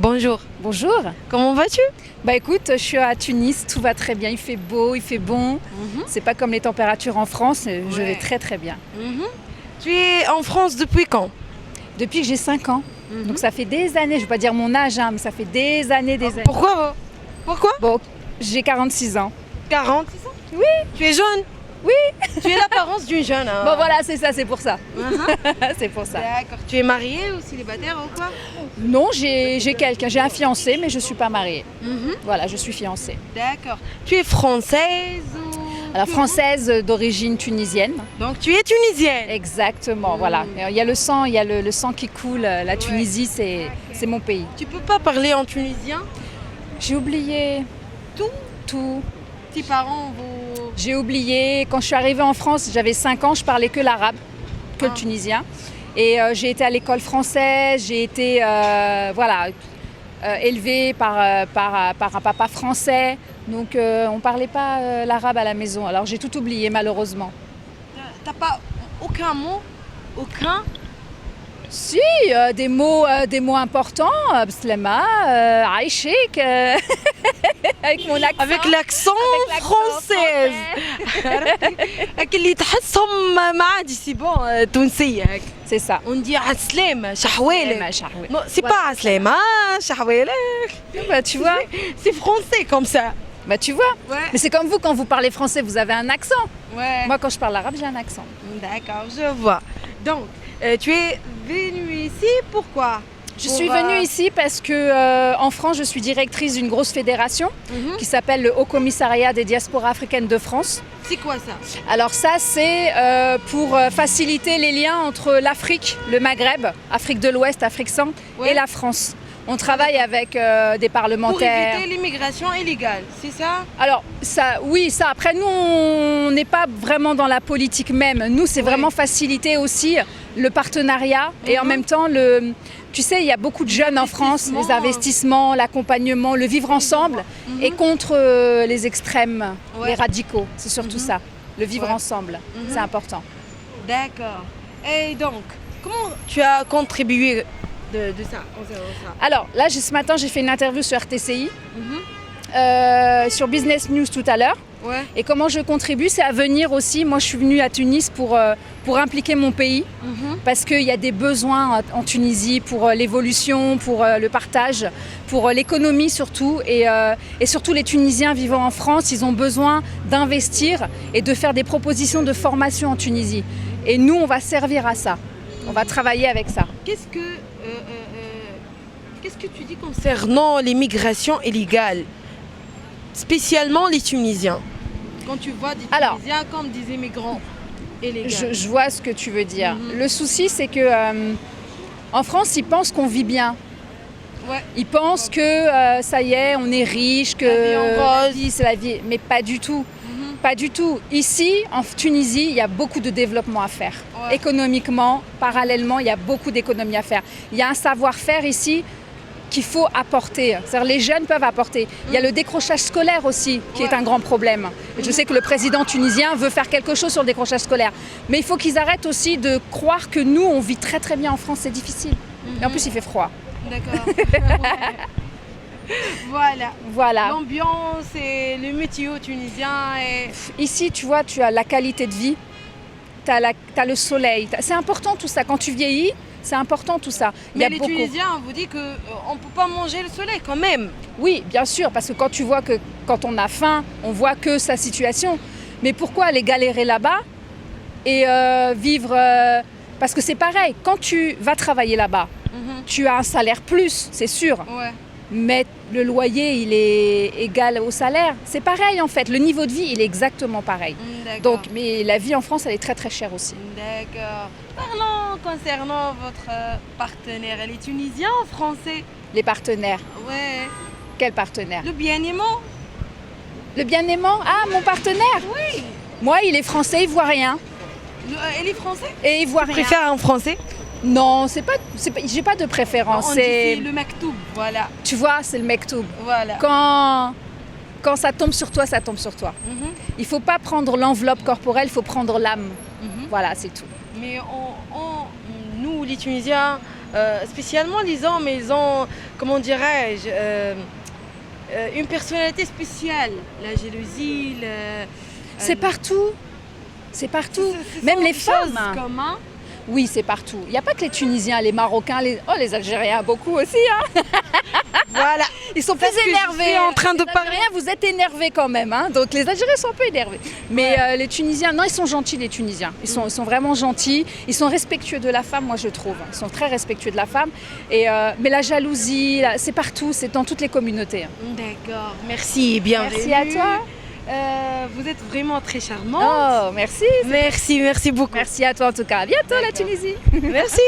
Bonjour. Bonjour. Comment vas-tu? Bah écoute, je suis à Tunis, tout va très bien, il fait beau, il fait bon. C'est pas comme les températures en France, je vais très très bien. Tu es en France depuis quand? Depuis que j'ai 5 ans. Donc ça fait des années, je vais pas dire mon âge, hein, mais ça fait des années, des années. Pourquoi? Pourquoi? Bon, j'ai 46 ans. 46 ans? Oui. Tu es jeune? Oui. Tu es l'apparence d'une jeune. Hein. Bon voilà, c'est ça, c'est pour ça. C'est pour ça. D'accord. Tu es mariée ou célibataire ou quoi? Non, j'ai quelqu'un, j'ai un fiancé, mais je suis pas mariée. Voilà, je suis fiancée. D'accord. Tu es française ou... Alors française d'origine tunisienne. Donc tu es tunisienne. Exactement, voilà. Il y a le sang, il y a le sang qui coule. La Tunisie, c'est mon pays. Tu peux pas parler en tunisien? J'ai oublié tout. Tes parents vont... J'ai oublié. Quand je suis arrivée en France, j'avais 5 ans, je parlais que l'arabe, que le tunisien. Et j'ai été à l'école française, j'ai été élevée par un papa français. Donc on ne parlait pas l'arabe à la maison. Alors j'ai tout oublié malheureusement. T'as pas aucun mot? Aucun? Si, des mots importants, Bslema, Aïchik, avec mon accent. Avec l'accent français. اللي تحسهم ما عادي سي بون تونسية. C'est ça. On dit عسلامة شحوالك. Shahoué. Non, c'est pas عسلامة شحوالك. Bah, tu vois. C'est français comme ça. Bah tu vois. Ouais. Mais c'est comme vous, quand vous parlez français, vous avez un accent. Ouais. Moi, quand je parle arabe, j'ai un accent. D'accord, je vois. Donc, tu es venue ici, pourquoi? Je suis venue ici parce que en France, je suis directrice d'une grosse fédération qui s'appelle le Haut Commissariat des diasporas africaines de France. C'est quoi ça? Alors ça, c'est pour faciliter les liens entre l'Afrique, le Maghreb, Afrique de l'Ouest, Afrique centre et la France. On travaille avec des parlementaires. Pour éviter l'immigration illégale, c'est ça? Alors, ça. Après, nous, on n'est pas vraiment dans la politique même. Nous, c'est vraiment faciliter aussi le partenariat et en même temps, tu sais, il y a beaucoup de jeunes en France, les investissements, l'accompagnement, le vivre ensemble et contre les extrêmes, les radicaux. C'est surtout ça, le vivre ensemble. C'est important. D'accord. Et donc, comment tu as contribué de ça? Alors, là, ce matin, j'ai fait une interview sur RTCI, sur Business News tout à l'heure. Ouais. Et comment je contribue, c'est à venir aussi. Moi, je suis venue à Tunis pour impliquer mon pays, parce qu'il y a des besoins en Tunisie pour l'évolution, pour le partage, pour l'économie surtout. Et surtout, les Tunisiens vivant en France, ils ont besoin d'investir et de faire des propositions de formation en Tunisie. Et nous, on va servir à ça. On va travailler avec ça. Qu'est-ce que tu dis concernant l'immigration illégale, spécialement les Tunisiens? Quand tu vois des Tunisiens comme des immigrants illégaux. Je vois ce que tu veux dire. Le souci, c'est que en France, ils pensent qu'on vit bien. Ouais. Ils pensent que ça y est, on est riche, que la vie c'est la vie, mais pas du tout. Pas du tout. Ici, en Tunisie, il y a beaucoup de développement à faire. Économiquement, parallèlement, il y a beaucoup d'économies à faire. Il y a un savoir-faire ici qu'il faut apporter. C'est-à-dire les jeunes peuvent apporter. Il y a le décrochage scolaire aussi qui est un grand problème. Et je sais que le président tunisien veut faire quelque chose sur le décrochage scolaire. Mais il faut qu'ils arrêtent aussi de croire que nous, on vit très très bien en France. C'est difficile. Et en plus, il fait froid. D'accord. Voilà. L'ambiance et le météo tunisien. Ici, tu vois, tu as la qualité de vie. Tu as le soleil. C'est important tout ça. Quand tu vieillis, c'est important tout ça. Mais les Tunisiens, on vous dit qu'on ne peut pas manger le soleil quand même. Oui, bien sûr, parce que quand tu vois que quand on a faim, on voit que sa situation. Mais pourquoi aller galérer là-bas et vivre parce que c'est pareil, quand tu vas travailler là-bas, tu as un salaire plus, c'est sûr. Ouais. Mais le loyer, il est égal au salaire. C'est pareil en fait, le niveau de vie, il est exactement pareil. Donc, mais la vie en France, elle est très très chère aussi. D'accord. Parlons concernant votre partenaire. Elle est tunisien ou français? Les partenaires. Ouais. Quel partenaire? Le bien-aimant. Le bien-aimant? Ah, mon partenaire? Oui. Moi, il est français, ivoirien. Elle est français? Et ivoirien. Tu préfères un français? Non, j'ai pas de préférence. On dit le maktoub, voilà. Tu vois, c'est le maktoub. Voilà. Quand ça tombe sur toi, ça tombe sur toi. Il faut pas prendre l'enveloppe corporelle, il faut prendre l'âme. Voilà, c'est tout. Mais nous, les Tunisiens, Spécialement les hommes, ils ont, comment dirais-je, une personnalité spéciale. La jalousie, C'est partout. C'est partout. ce Même sont les des femmes. choses communes. Oui, c'est partout. Il n'y a pas que les Tunisiens, les Marocains, les Algériens, beaucoup aussi. Hein. Voilà. Ils sont plus Parce que énervés. je suis en train de Les parler. Algériens, vous êtes énervés quand même. Hein. Donc les Algériens sont un peu énervés. Mais les Tunisiens, non, ils sont gentils, les Tunisiens. Ils sont vraiment gentils. Ils sont respectueux de la femme, moi je trouve. Ils sont très respectueux de la femme. Mais la jalousie, c'est partout, c'est dans toutes les communautés. Hein. D'accord. Merci et bienvenue. Merci à toi. Vous êtes vraiment très charmante. Oh, merci. Merci beaucoup. Merci à toi en tout cas. À bientôt la Tunisie. Merci.